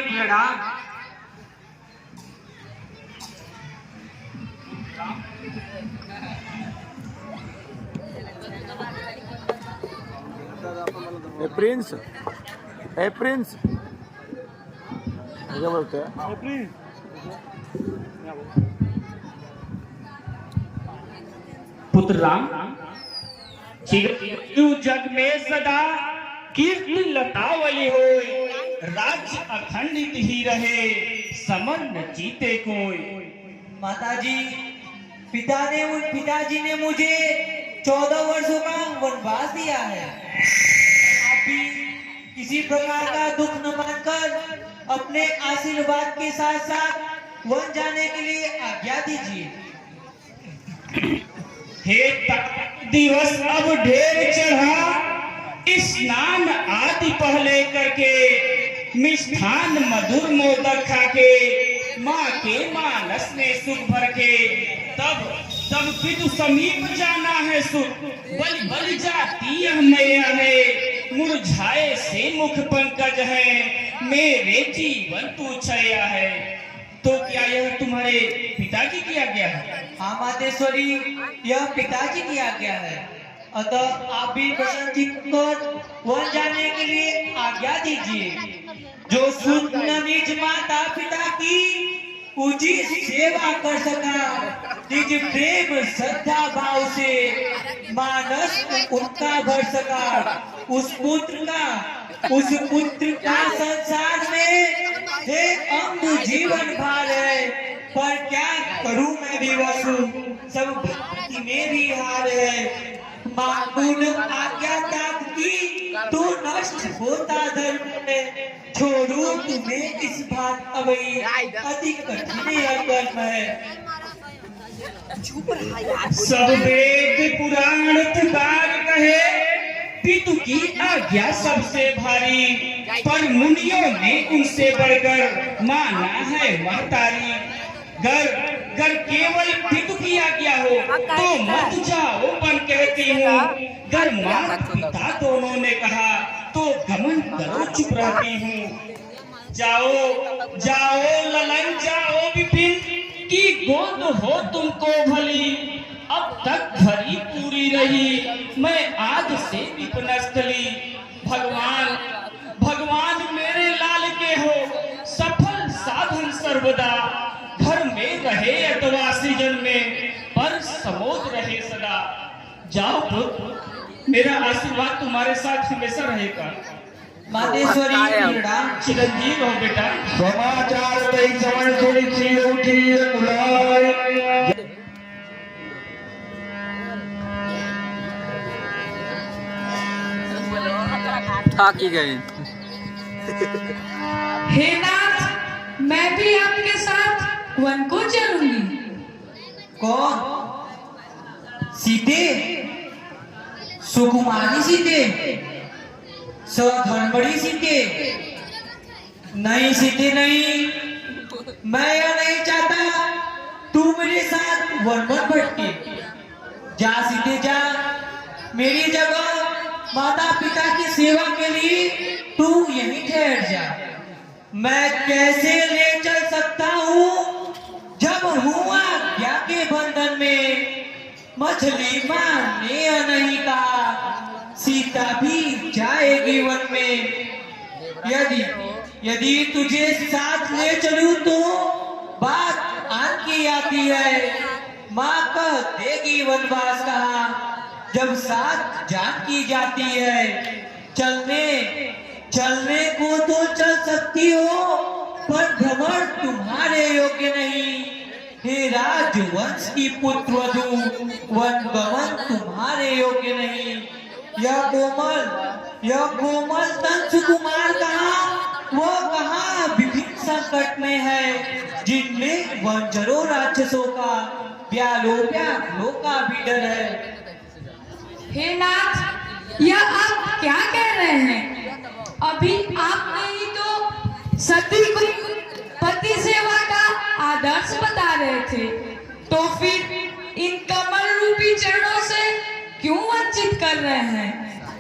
प्रणाम। Prince, Prince क्या बोलते हैं? पुत्र राम, चिरंजीव जग में सदा कीर्ति लतावली होय, राज्य अखंडित ही रहे, समर न जीते कोई। माताजी, पिताजी ने मुझे 14 वर्षों का वनवास दिया है। आप भी किसी प्रकार का दुख न मानकर अपने आशीर्वाद के साथ साथ वन जाने के लिए आज्ञा दीजिए। हे दिवस अब ढेर चढ़ा, स्नान आदि पहले करके, मिष्ठान मधुर मोदक खाके, माँ के मानस में सुख भर के, तब पितु समीप जाना है सुख, बल जाती मैया है, मुरझाए से मुख पंकज है, मेरे जीवन तू छाया है। तो क्या यह तुम्हारे पिताजी की आज्ञा है? हाँ मातेश्वरी, यह पिताजी की आज्ञा है। अतः आप भी प्रसन्नचित्त होकर वन जाने के लिए आज्ञा दीजिए। जो शुद्ध निज माता पिता की उचित सेवा कर सका, निज प्रेम श्रद्धा भाव से मानस उनका भर सका, उस पुत्र का संसार में हे अम्ब जीवन भार है। पर क्या करूं मैं भी वसु, सब भक्ति में भी हार है। माकुन आज्ञा त्याग की तू नष्ट होता धर्म है, छोड़ू तुम्हें इस बात अवई, अधिक कठिन कर्म है। सब वेद पुराण तुकार कहे, पितु की आज्ञा सबसे भारी, पर मुनियों ने उनसे बढ़कर माना है महतारी। गर केवल पितु की आज्ञा हो तो मत जाओ बन कहती हूँ, गर माता पिता दोनों ने कहा तो गमन करो चुप रहती हूँ। जाओ ललन जाओ विपिन की गोद हो तुमको भली, अब तक भरी पूरी रही मैं आज से विपनस्थली। भगवान मेरे लाल के हो सफल साधन सर्वदा, घर में रहे अथवा सृजन में पर समोद रहे सदा। जाओ पुत्र, मेरा आशीर्वाद तुम्हारे साथ हमेशा रहेगा। मातेश्वरी चिरंजीव हो बेटा। समाचार कई समय थोड़ी सी उठी बुलाए, थाकी गए। हे नाथ, मैं भी आपके साथ वन को चलूंगी। कौन? सीते? सुकुमारी सीते? धनबड़ी सीते? नहीं सीते नहीं, मैं यह नहीं चाहता तू मेरे साथ वन वन भटके। जा सीते जा, मेरी जगह माता पिता की सेवा के लिए तू यहीं ठहर जा। मैं कैसे ले चल सकता हूँ जब हुआ क्या के बंधन में, मछली मारने नहीं कहा, सीता भी जाएगी वन में। यदि तुझे साथ ले चलूं तो बात आन की आती है, माँ कह देगी वनवास कहा, जब साथ जान की जाती है। चलने को तो चल सकती हो, पर भ्रमण तुम्हारे योग्य नहीं। हे राजवंश की पुत्र वधू, वन गमन तुम्हारे योग्य नहीं। यह कोमल तन सुकुमार कहाँ, वो कहाँ विभिन्न संकट में है, जिनमें वंजरों राक्षसों का व्यालों का भी डर है। हे नाथ, यह आप क्या कह रहे हैं? अभी आपने ही तो सती को पति सेवा का आदर्श बता रहे थे, तो फिर इन कमल रूपी चरणों से क्यों वंचित कर रहे हैं?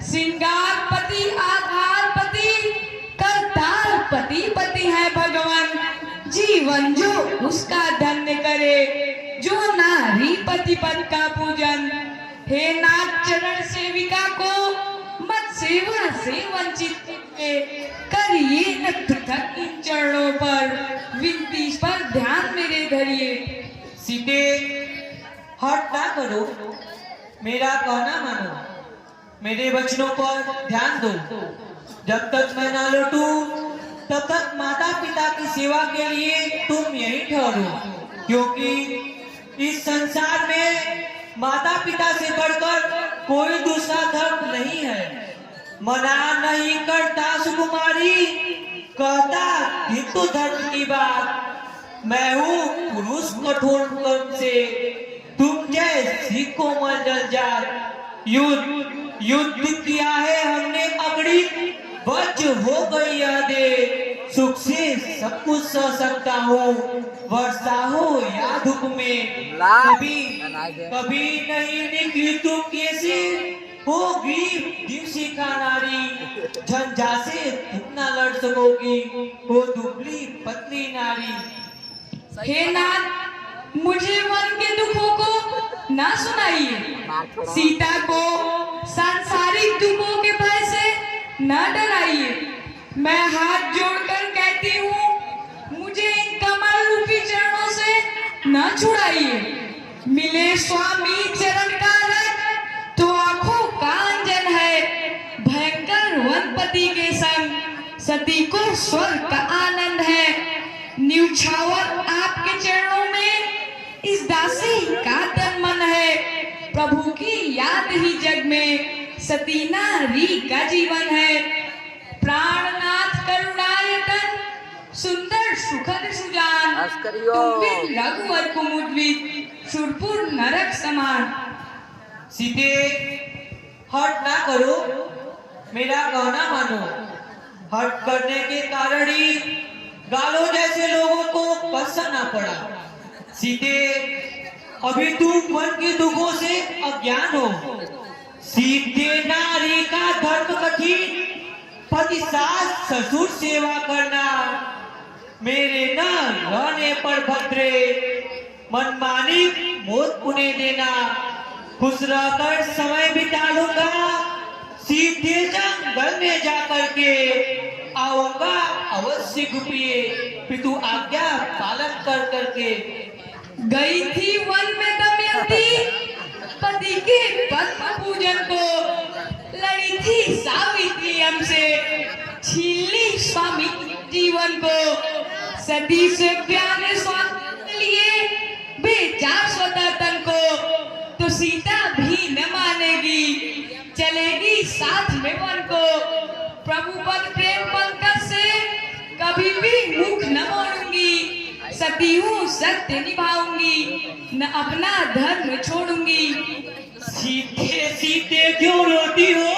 श्रृंगार पति, आधार पति, करतार पति है जीवन जो उसका धन्य करे, जो नारी पति पद का पूजन। हे नाथ चरण सेविका को मत सेवा से वंचित करिए न पृथक इन चरणों पर, विनती पर ध्यान मेरे धरिए। सीते हट ना करो, मेरा कहना मानो, मेरे वचनों पर ध्यान दो। जब तक मैं ना लौटूं तब तक माता पिता की सेवा के लिए तुम यहीं ठहरो, क्योंकि इस संसार में माता पिता से बढ़कर कोई दूसरा धर्म नहीं है। मना नहीं करता सुकुमारी, कहता हिंदू धर्म की बात। मैं हूँ पुरुष कठोर कर्म से, तुम जैसी कोमल जलजात। युद्ध किया है हमने अगड़ी, वज्र हो गई यह दे। सुख से सब कुछ सह सकता हूँ, वर्षा हो या धूप में। कभी नहीं निकली तुम कैसे होगी दिवसी का नारी, झंझा से तुम ना लड़ सकोगी, वो दुबली पतली नारी। हे नाथ, मुझे मन के दुखों को ना सुनाइए, सीता को सांसारिक दुखों के भय से ना डराइए। मैं हाथ जोड़कर कहती हूँ, मुझे इन कमल रूपी चरणों से ना छुड़ाइए। मिले स्वामी चरण का रथ तो आंखों का अंजन है, भयंकर वनपति के संग सती को स्वर्ग का आनंद है। न्यौछावर आपके चरणों में इस दासी का तन मन है, प्रभु की याद ही जग में सती नारी का जीवन है। प्राणनाथ करुणायतन सुंदर सुखद सुजान, तुम भी रघुवर कुमुद्वित सुरपुर नरक समान। सीते हट ना करो, मेरा कहना मानो। हट करने के कारण ही गालों जैसे लोगों को पसंद ना पड़ा। सीते अभी तुम मन के दुखों से अज्ञान हो। सीते नारी का धर्म कठिन, पति सास ससुर सेवा करना। मेरे न रहने पर भद्रे, मनमानी मौत उन्हें देना। खुश रहकर समय बिता लूंगा, सीधे जंगल में जाकर के आऊंगा अवश्य गुपिए, पितु आज्ञा पालन कर करके। गई थी वन में दमयंती, पति के पद्म पूजन को, लड़ी थी सावित्री हमसे, छीन ली स्वामी जीवन को। सती से प्यारे स्वामी लिए बेचा स्वतः तन को, तो सीता भी न मानेगी, चलेगी साथ में वन को। प्रभु पद प्रेम पंकज से कभी भी मुख न मोड़ूंगी, सती हूँ सत्य निभाऊंगी, न अपना धर्म छोड़ूंगी। सीते सीते क्यों रोती हो,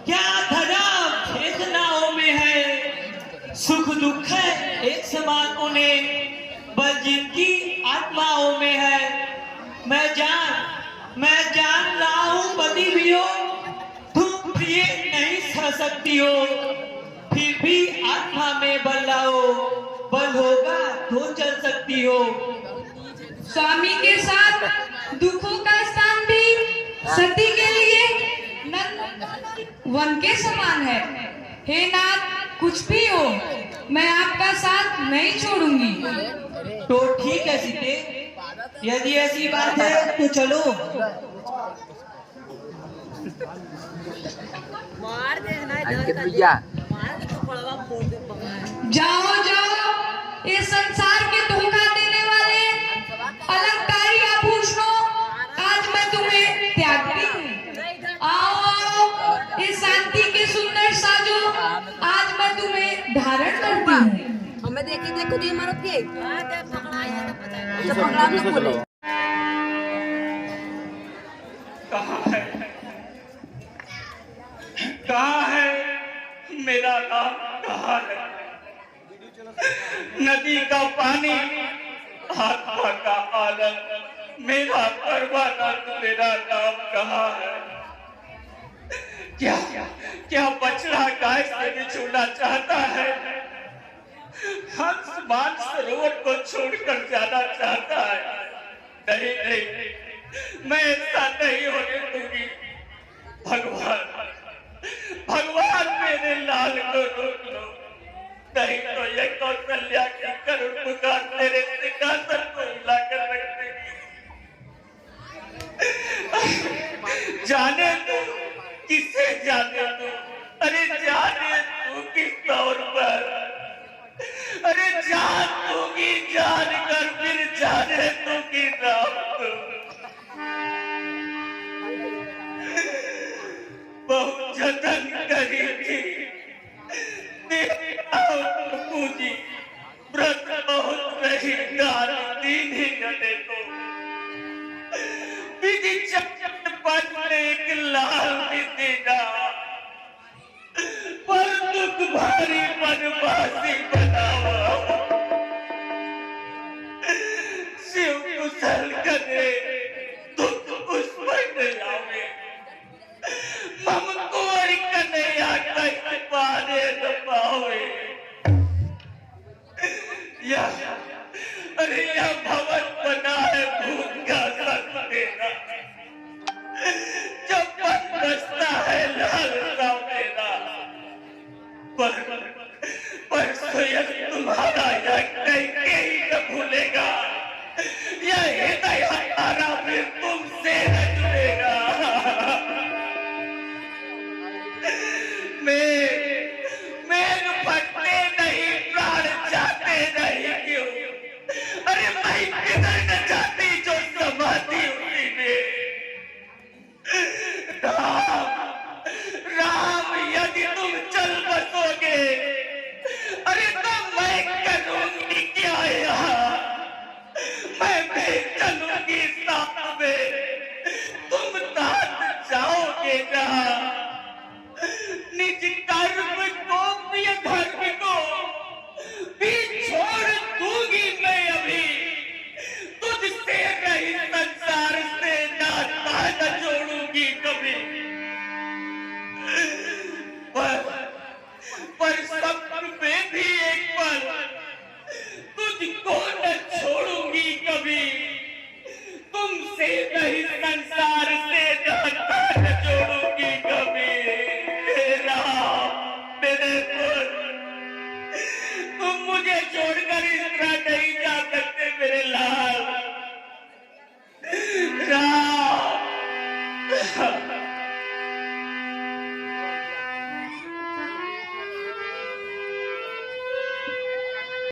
क्या धरा वेदनाओं में है। सुख दुख है एक समान उन्हें, बल जिनकी आत्माओं में है। मैं जान रहा हूँ पति भी हो, तुम प्रिय नहीं सह सकती हो, फिर भी आत्मा में बल लाओ, बल होगा तो चल सकती हो। स्वामी के साथ दुखों का स्थान भी सती के लिए नंद वन के समान है। हे नाथ, कुछ भी हो, मैं आपका साथ नहीं छोड़ूंगी। तो ठीक है सीते, यदि ऐसी बात है तो चलो। जाओ जाओ, ये संसार के धोखा देने वाले अलंकारी आभूषणों, आज मैं तुम्हें त्यागती हूँ। आओ आओ, ये शांति के सुंदर साजो, आज मैं तुम्हें धारण करती हूँ। हमें देखी देखो दी मारो के पकड़ा न बोले। कहाँ है मेरा नाम, कहाँ है नदी का पानी, आत्मा का आनंद, मेरा परमानंद, मेरा नाम कहाँ है। क्या क्या बछड़ा गाय से भी छूना चाहता है, हंस मानसरोवर को छोड़कर जाना चाहता है। नहीं नहीं, मैं ऐसा नहीं होने दूंगी। भगवान भगवान मेरे लाल को रोक लो, नहीं तो ये कौशल्या की करुण पुकार तेरे सिंहासन को हिलाकर रख देगी। जाने तू, किसे जाने तू, अरे जाने तू किस तौर पर, अरे जान दूंगी जान कर फिर जाने तू की नाम तू। बहुत जतन करी थी पूजी, व्रत बहुत रही गारी दीन ही गले को, विधि चक्र पर एक लाल दीदा, पर दुख भारी बनवासी बनावा। शिव कुशल करे दुख उस पर न आवे, मम कोर कन्हैया कहीं पारे न पावे। या अरे या